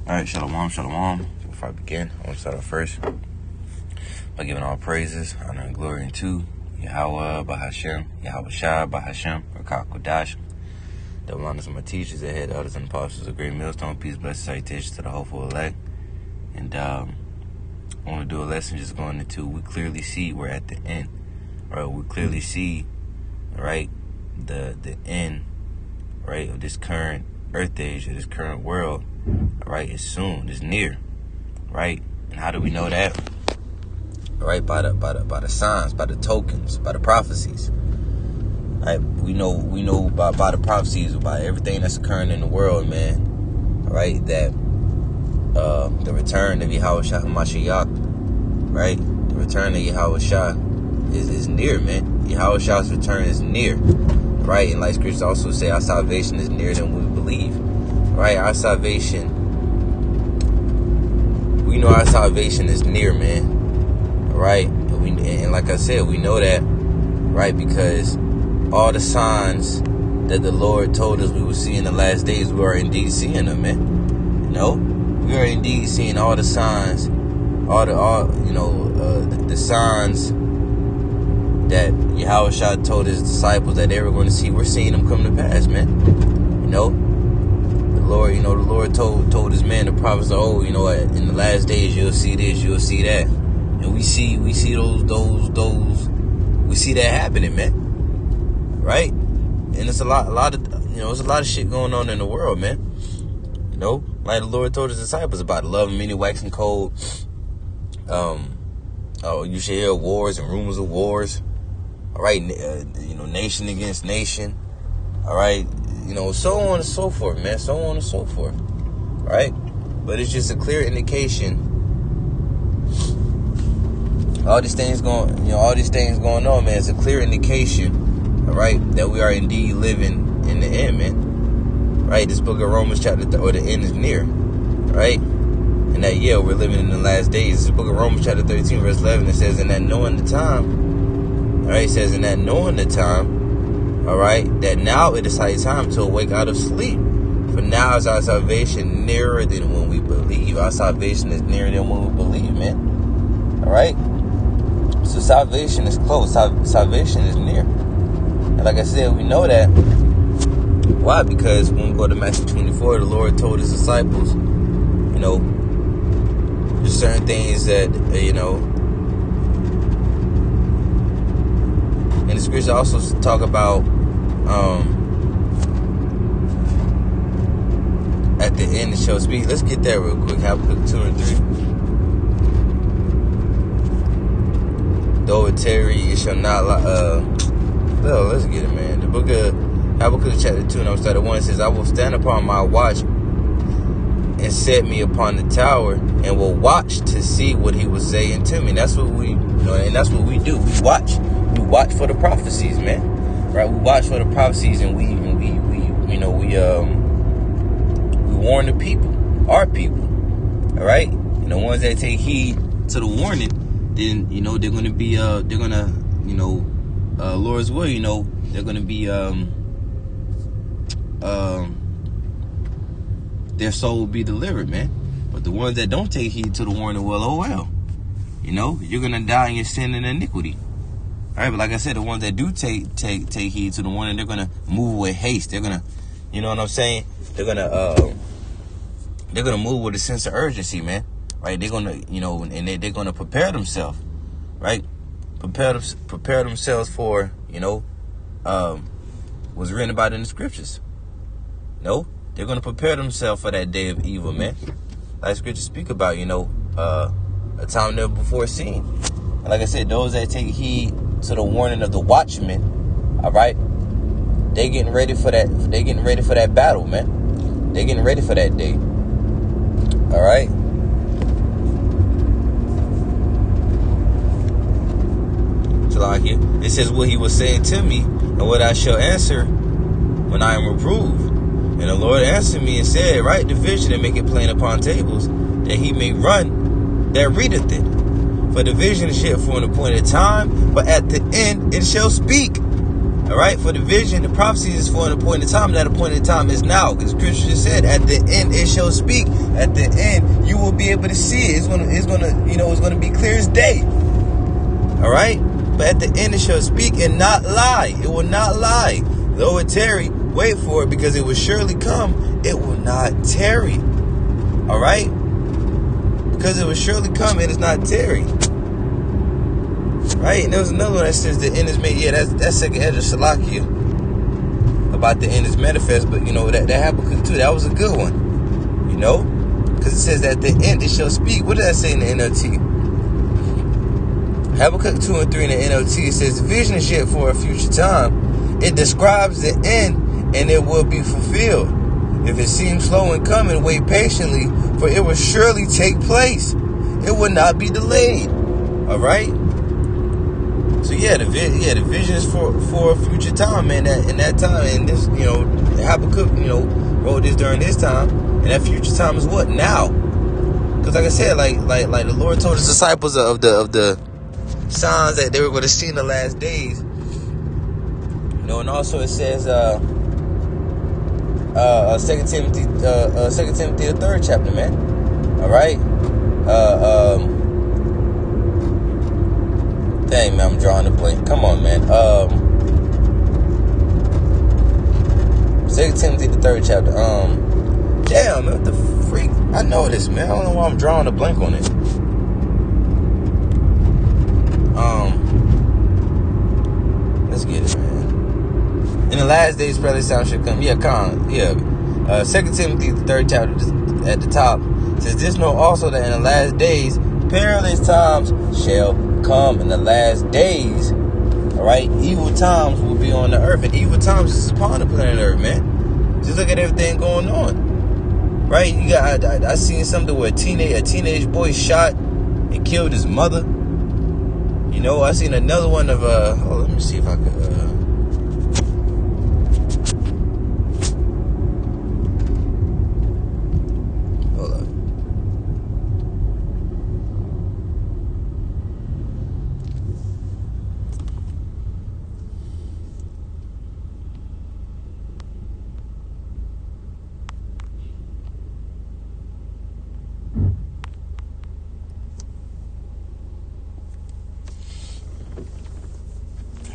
Alright, shalom, shalom. Before I begin, I want to start off first by giving all praises, honor, and glory unto Yahweh, Bahashem, Yahweh Shai, Bahashem, Rakak Kodash. Double honors to my teachers, the head elders, and apostles of Great Millstone. Peace, blessed salutations to the hopeful elect. And I want to do a lesson just going into, we clearly see we're at the end. Right? We clearly see, right, the end, right, of this current earth age, of this current world. Right, it's soon, it's near, right? And how do we know that? Right, by the signs, by the tokens, by the prophecies. Right, we know by the prophecies, by everything that's occurring in the world, man. Right, that the return of Yahweh Shai Mashiach, right? The return of Yahweh Shai is near, man. Yahweh Shai's return is near, right? And like scriptures also say, our salvation is nearer than we believe. Right, our salvation, we know our salvation is near, man. Right, and like I said, we know that, right, because all the signs that the Lord told us we would see in the last days, we are indeed seeing them, man. You know, we are indeed seeing all the signs, the signs that Yahweh Shai told his disciples that they were going to see. We're seeing them come to pass, man. You know. The Lord told his man, the prophets, in the last days you'll see this, you'll see that. And we see those we see that happening, man. Right? And it's a lot of shit going on in the world, man. You know, like the Lord told his disciples about love and many waxing cold. You should hear wars and rumors of wars. All right, nation against nation. All right. So on and so forth, man. So on and so forth. Right? But it's just a clear indication. All these things going on, man. It's a clear indication, all right, that we are indeed living in the end, man. Right? This book of Romans the end is near. Right? And that, we're living in the last days. This book of Romans chapter 13, verse 11, it says, in that knowing the time, all right, it says, in that knowing the time, all right, that now it is high time to awake out of sleep. For now is our salvation nearer than when we believe. Our salvation is nearer than when we believe, man. All right? So salvation is close. Salvation is near. And like I said, we know that. Why? Because when we go to Matthew 24, the Lord told his disciples, there's certain things that, and the scriptures also talk about at the end it shall speak. Let's get that real quick. Habakkuk 2 and 3. Though it tarry, it shall not lie. Let's get it, man. The book of Habakkuk chapter 2, and I'm starting 1, it says, I will stand upon my watch and set me upon the tower, and will watch to see what he was saying to me. That's what we, and that's what we do. We watch. We watch for the prophecies, man. Right? We watch for the prophecies, and we warn the people, our people. All right? And the ones that take heed to the warning, then they're gonna be Lord's will, they're gonna be their soul will be delivered, man. But the ones that don't take heed to the warning, well, you're gonna die in your sin and iniquity. All right, but like I said, the ones that do take heed to the warning, they're gonna move with haste. They're gonna, you know what I'm saying? They're gonna move with a sense of urgency, man. Right? They're gonna, and they're gonna prepare themselves, right? Prepare themselves for, what's written about in the scriptures. They're gonna prepare themselves for that day of evil, man. Like scriptures speak about, a time never before seen. And like I said, those that take heed to the warning of the watchmen, all right, they getting ready for that. They getting ready for that battle, man. They getting ready for that day. All right. It says what he was saying to me, and what I shall answer when I am reproved. And the Lord answered me and said, write the vision and make it plain upon tables, that he may run that readeth it. For the vision is yet for an appointed time, but at the end it shall speak. All right, for the vision, the prophecy is for an appointed time. That appointed time is now. Because Scripture just said, at the end it shall speak. At the end, you will be able to see it. It's gonna be clear as day. All right, but at the end it shall speak and not lie. It will not lie. Though it tarry, wait for it, because it will surely come. It will not tarry. All right, because it will surely come. It is not tarry. Right, and there was another one that says the end is made. Yeah, that's second Ezra Salakia about the end is manifest. But that Habakkuk too, that was a good one. Because it says at the end it shall speak. What did that say in the NLT? Habakkuk 2 and 3 in the NLT, it says the vision is yet for a future time. It describes the end, and it will be fulfilled. If it seems slow in coming, wait patiently, for it will surely take place. It will not be delayed. All right. So the vision is for a future time, man. In that time, and this, Habakkuk, wrote this during his time, and that future time is what now? Because like I said, like the Lord told his disciples of the signs that they were going to see in the last days. And also it says, 2 Timothy, the 3rd chapter, man. All right. Dang, man, I'm drawing a blank. Come on, man. 2 Timothy, the 3rd chapter. Damn, man, what the freak? I know this, man. I don't know why I'm drawing a blank on it. Let's get it, man. In the last days, perilous sound should come. 2 Timothy, the 3rd chapter, at the top, says, this know also that in the last days, perilous times shall come. In the last days, all right, evil times will be on the earth, and evil times is upon the planet Earth, man. Just look at everything going on, right? You got I seen something where a teenage boy shot and killed his mother. I seen another one of let me see if I could hold up.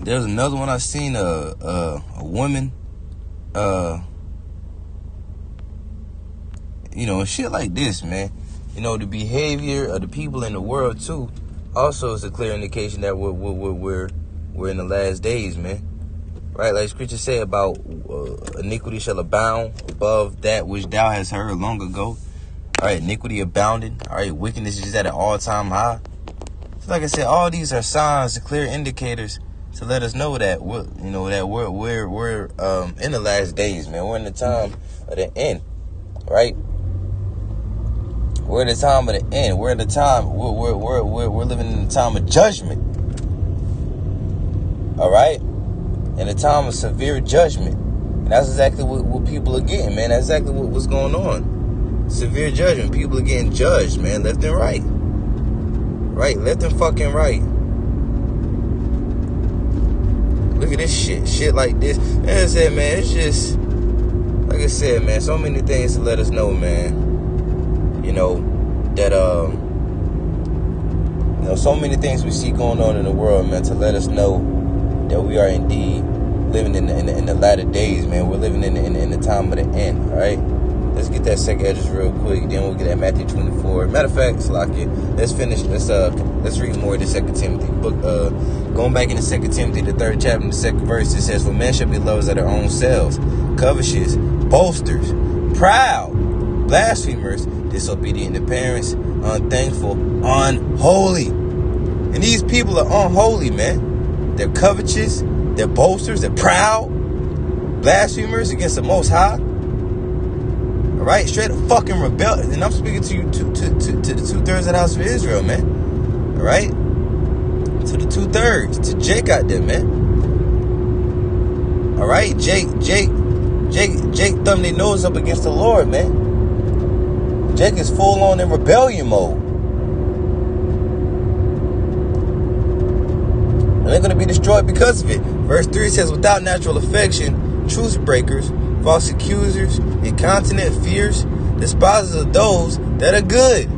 There's another one I seen, a woman, shit like this, man. The behavior of the people in the world too, also is a clear indication that we're in the last days, man. Right, like Scripture say about iniquity shall abound above that which thou hast heard long ago. All right, iniquity abounding. All right, wickedness is at an all-time high. So like I said, all these are signs, clear indicators to let us know that we're in the last days, man. We're in the time of the end, right? We're in the time of the end. We're in the time we're living in the time of judgment. All right, in a time of severe judgment, and that's exactly what people are getting, man. That's exactly what's going on. Severe judgment. People are getting judged, man, left and right. Right, left and fucking right. Look at this shit like this. Like I said, man, it's just, like I said, man, so many things to let us know, man. That, so many things we see going on in the world, man, to let us know that we are indeed living in the latter days, man. We're living in the time of the end, all right? Let's get that second address real quick, then we'll get that Matthew 24. Matter of fact, Salakia, let's finish. Let's read more of the 2 Timothy book. Going back into 2 Timothy, the 3rd chapter, the 2nd verse, it says, for men shall be lovers of their own selves, covetous, boasters, proud, blasphemers, disobedient to parents, unthankful, unholy. And these people are unholy, man. They're covetous, they're boasters, they're proud, blasphemers against the Most High. All right, straight up fucking rebel. And I'm speaking to you to the 2/3 of the house of Israel, man. All right, to the 2/3, to Jake out there, man. All right, Jake thumbed their nose up against the Lord, man. Jake is full on in rebellion mode. they're going to be destroyed because of it. Verse 3 says, without natural affection, truce breakers, false accusers, incontinent, fierce, despisers of those that are good.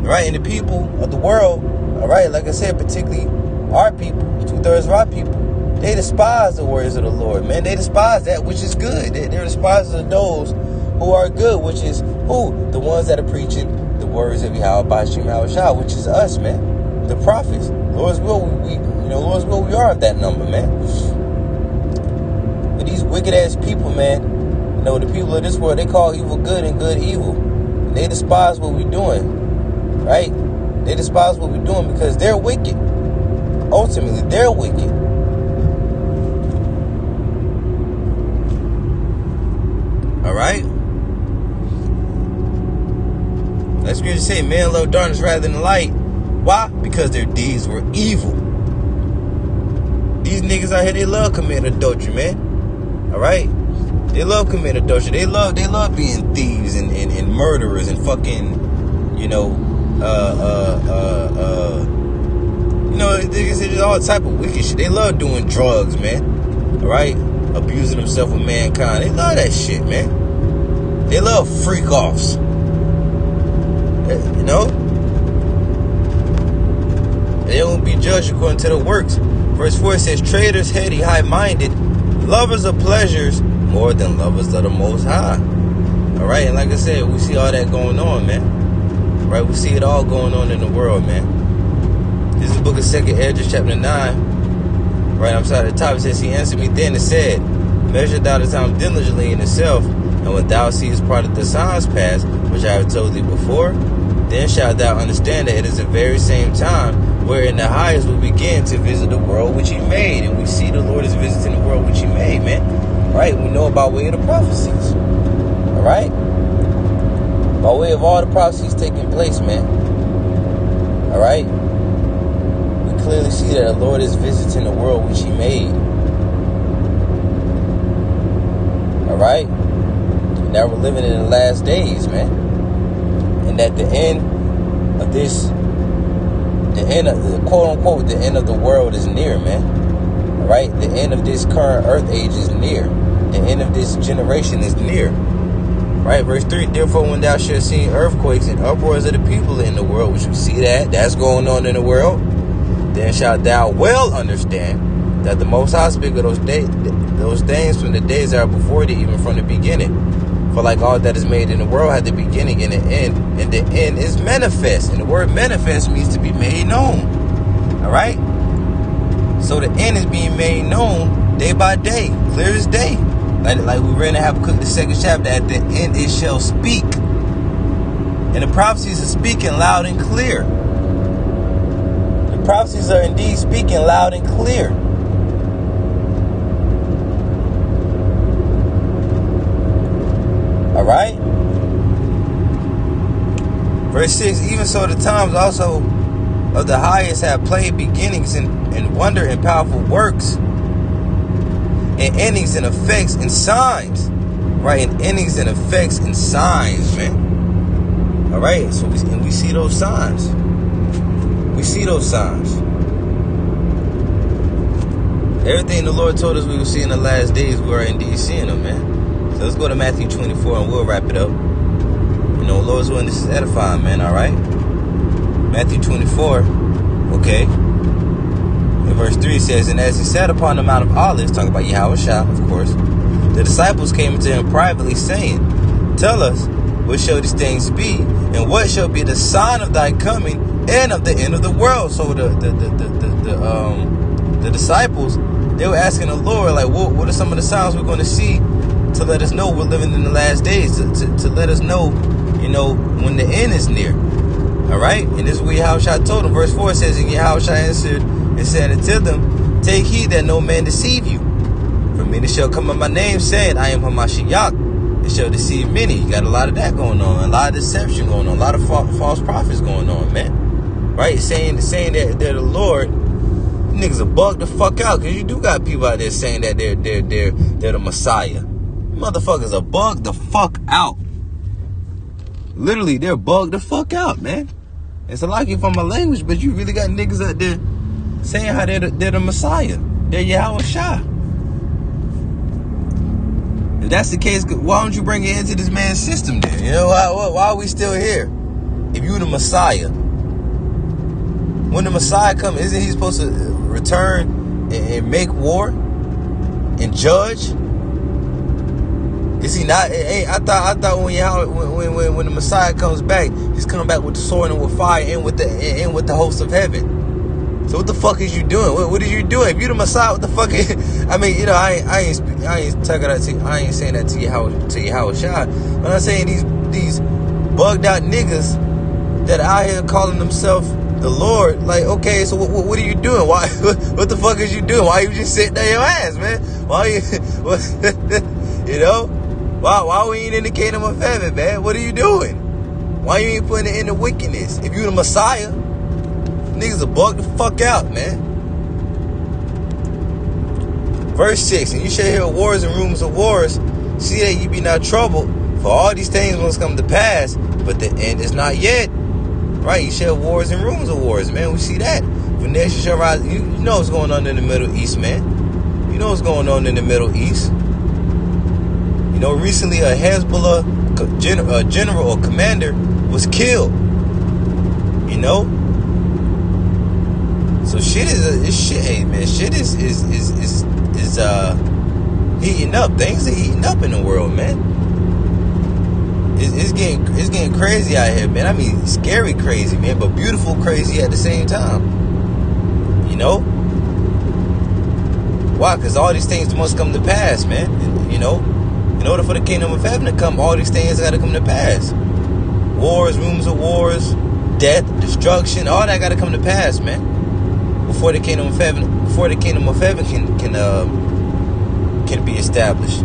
Right? And the people of the world, all right, like I said, particularly our people, 2/3 of our people, they despise the words of the Lord, man. They despise that which is good. They're despisers of those who are good, which is who? The ones that are preaching the words of Yahweh Bashim Yahushua, which is us, man. The prophets. Lord's will, Lord's will, we are of that number, man. But these wicked ass people, man, the people of this world, they call evil good and good evil. And they despise what we're doing, right? They despise what we're doing because they're wicked. Ultimately, they're wicked. All right? That's scripture say, men love darkness rather than the light. Why? Because their deeds were evil. These niggas out here, they love committing adultery, man. All right? They love committing adultery. They love being thieves and murderers and fucking, there's all type of wicked shit. They love doing drugs, man. All right? Abusing themselves with mankind. They love that shit, man. They love freak-offs. They don't be judged according to the works. Verse 4 says, traitors, heady, high-minded, lovers of pleasures more than lovers of the Most High. All right? And like I said, we see all that going on, man. Right? We see it all going on in the world, man. This is the book of 2nd Esdras, chapter 9. Right, I'm sorry, at the top it says, he answered me then and said, measure thou the time diligently in itself, and when thou seest part of the signs pass, which I have told thee before, then shalt thou understand that it is the very same time wherein the highest will begin to visit the world which he made. And we see the Lord is visiting the world which he made, man. Right? We know about way of the prophecies. All right? By way of all the prophecies taking place, man. All right? Clearly see that the Lord is visiting the world which he made. Alright? Now we're living in the last days, man. And at the end of this, the end of the quote unquote, the end of the world is near, man. Alright? The end of this current earth age is near. The end of this generation is near. Right? Verse 3, therefore when thou shalt see earthquakes and uproars of the people in the world, which we see that's going on in the world, then shalt thou well understand that the Most High speak of those things from the days that are before thee, even from the beginning. For like all that is made in the world had the beginning and the end, and the end is manifest. And the word manifest means to be made known. All right? So the end is being made known day by day, clear as day. Like we read in Habakkuk, the 2nd chapter, at the end it shall speak. And the prophecies are speaking loud and clear. Prophecies are indeed speaking loud and clear. All right? Verse 6, even so the times also of the highest have played beginnings and wonder and powerful works, and endings and effects and signs. Right? And endings and effects and signs, man. All right? So we see those signs. We see those signs. Everything the Lord told us we would see in the last days, we are indeed seeing them, man. So let's go to Matthew 24 and we'll wrap it up. Lord's willing, this is edifying, man, all right? Matthew 24, okay. In verse 3 it says, and as he sat upon the Mount of Olives, talking about Yahushua, of course, the disciples came to him privately, saying, tell us, what shall these things be, and what shall be the sign of thy coming and of the end of the world? So the disciples, they were asking the Lord, like, what are some of the signs we're going to see to let us know we're living in the last days, to let us know, when the end is near. All right? And this is what Yahushua told them. Verse 4 says, and Yahushua answered and said unto them, take heed that no man deceive you. For many shall come in my name, saying, I am Hamashiach, and shall deceive many. You got a lot of that going on, a lot of deception going on, a lot of false prophets going on, man. Right? Saying that they're the Lord. Niggas are bugged the fuck out, because you do got people out there saying that they're the Messiah. Motherfuckers are bugged the fuck out. Literally, they're bugged the fuck out, man. It's a lucky for my language, but you really got niggas out there saying how they're the Messiah. They're Yahweh Shah. If that's the case, why don't you bring it into this man's system then? You know, why are we still here? If you the Messiah, when the Messiah comes, isn't he supposed to return and make war and judge? Is he not? Hey, I thought when the Messiah comes back, he's coming back with the sword and with fire and with the host of heaven. So what the fuck is you doing? What are you doing? If you the Messiah, what the fuck? I mean, you know, I ain't talking that to you. I ain't saying that to Yahweh Shah. But I'm saying these bugged out niggas that out here calling themselves the Lord. Like, okay, so what are you doing? Why? What the fuck is you doing? Why you just sitting there your ass, man? Why you? You know? Why we ain't in the kingdom of heaven, man? What are you doing? Why you ain't putting it in the wickedness? If you the Messiah, niggas will bug the fuck out, man. Verse 6, and you shall hear wars and rumors of wars. See that you be not troubled, for all these things must come to pass, but the end is not yet. Right? You shall have wars and rumors of wars, man. We see that. For nations shall rise. You know what's going on in the Middle East, man. You know what's going on in the Middle East. You know, recently a Hezbollah general or commander was killed. You know? So shit hey man, shit is heating up. Things are heating up in the world, man. It's getting crazy out here, man. I mean, scary crazy, man, but beautiful crazy at the same time. You know? Why? Because all these things must come to pass, man. And, you know, in order for the kingdom of heaven to come, all these things got to come to pass. Wars, rumors of wars, death, destruction, all that got to come to pass, man. Before the kingdom of heaven can be established.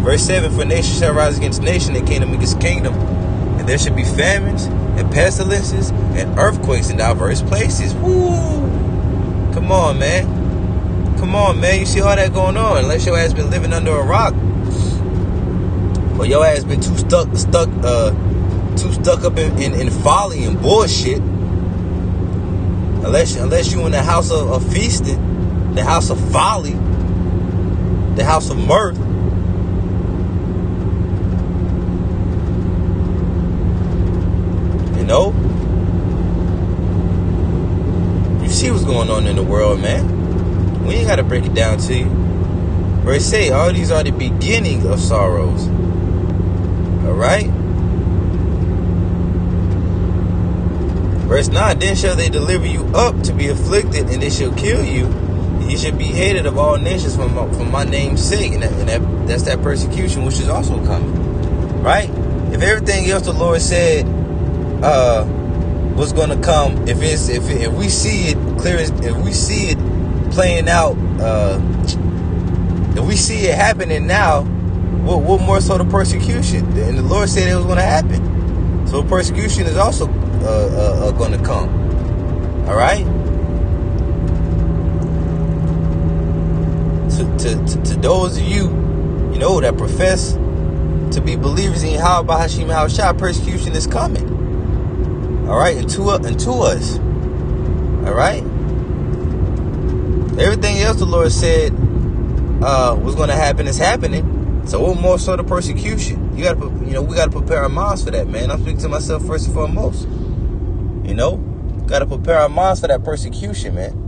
Verse 7, for nation shall rise against nation and kingdom against kingdom, and there should be famines and pestilences and earthquakes in diverse places. Woo! Come on, man. Come on, man. You see all that going on. Unless your ass been living under a rock, or your ass been too stuck up in folly and bullshit. Unless you in the house of feasting, the house of folly, the house of mirth. You know? You see what's going on in the world, man. We ain't gotta break it down to you. Verse 8, all these are the beginning of sorrows. Alright? Verse 9, then shall they deliver you up to be afflicted, and they shall kill you. And you shall be hated of all nations for my name's sake. And that's that persecution which is also coming. Right? If everything else the Lord said was going to come, if we see it clear, if we see it playing out, if we see it happening now, what more so the persecution? And the Lord said it was going to happen. So persecution is also going to come. All right. To those of you, you know, that profess to be believers in Yahweh Hashem Shah, persecution is coming. All right, and to us. All right. Everything else the Lord said was going to happen is happening. So what more so the persecution? We gotta prepare our minds for that, man. I'm speaking to myself first and foremost. You know, gotta prepare our minds for that persecution, man.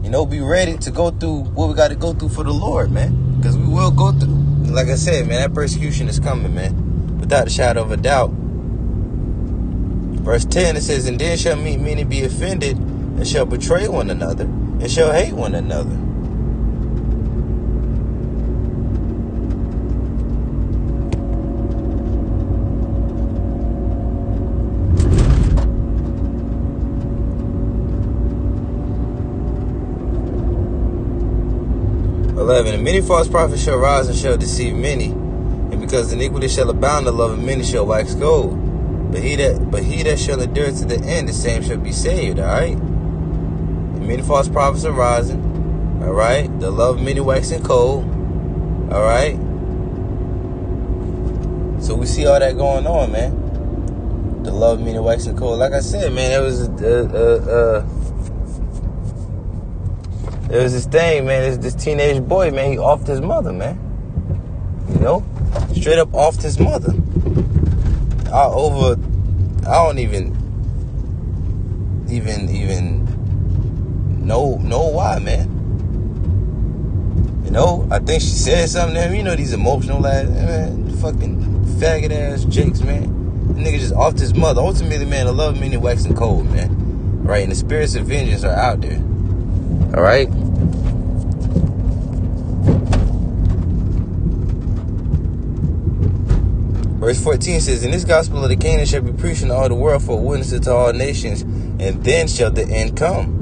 You know, be ready to go through what we got to go through for the Lord, man. Because we will go through. Like I said, man, that persecution is coming, man, without a shadow of a doubt. Verse 10, it says, and then shall many be offended, and shall betray one another, and shall hate one another. 11, and many false prophets shall rise and shall deceive many, and because iniquity shall abound, the love of many shall wax cold. But he that shall endure to the end, the same shall be saved. All right. And many false prophets are rising. All right. The love of many waxing cold. All right. So we see all that going on, man. The love of many waxing cold. Like I said, man, it was there was this thing, man. This teenage boy, man. He offed his mother, man. You know, straight up offed his mother. I don't even know why, man. You know, I think she said something to him. You know, these emotional ass, man, fucking faggot ass jakes, man. The nigga just offed his mother. Ultimately, man, the love meaning waxing cold, man. Right? And the spirits of vengeance are out there. All right? Verse 14 says, "And this gospel of the kingdom shall be preached in all the world for a witness to all nations, and then shall the end come."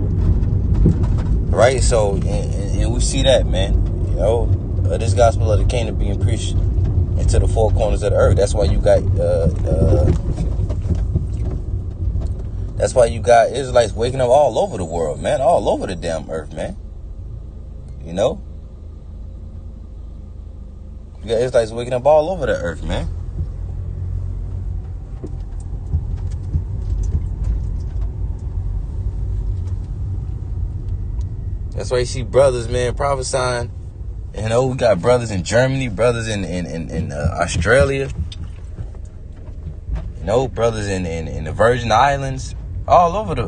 Right? So, and we see that, man. You know, this gospel of the kingdom being preached into the four corners of the earth. That's why you got Israelites waking up all over the world, man. All over the damn earth, man. You know? You got Israelites waking up all over the earth, man. That's why you see brothers, man, prophesying. You know, we got brothers in Germany, brothers in Australia. You know, brothers in the Virgin Islands, all over the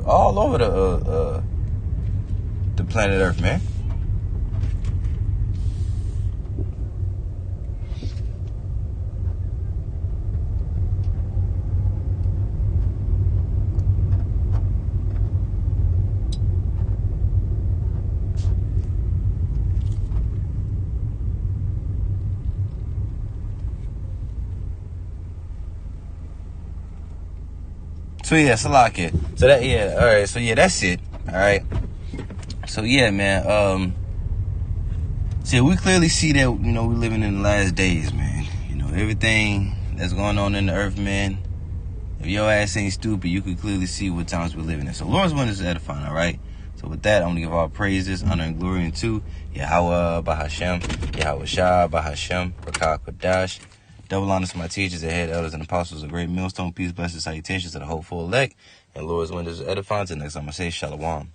planet Earth, man. So yeah, Salakia. So that, yeah, all right. So yeah, that's it. All right. So yeah, man. So we clearly see that, you know, we're living in the last days, man. You know, everything that's going on in the earth, man. If your ass ain't stupid, you can clearly see what times we're living in. So Lord's one is edifying, all right. So with that, I'm gonna give all praises, honor, and glory unto Yahweh Bahashem, Yahweh Shah Bahashem, Rakah Kodash. Double honors to my teachers, the head elders, and apostles, a great millstone, peace, blessings, salutations to the hopeful elect, and Lord's windows edifying. Till next time I say Shalom.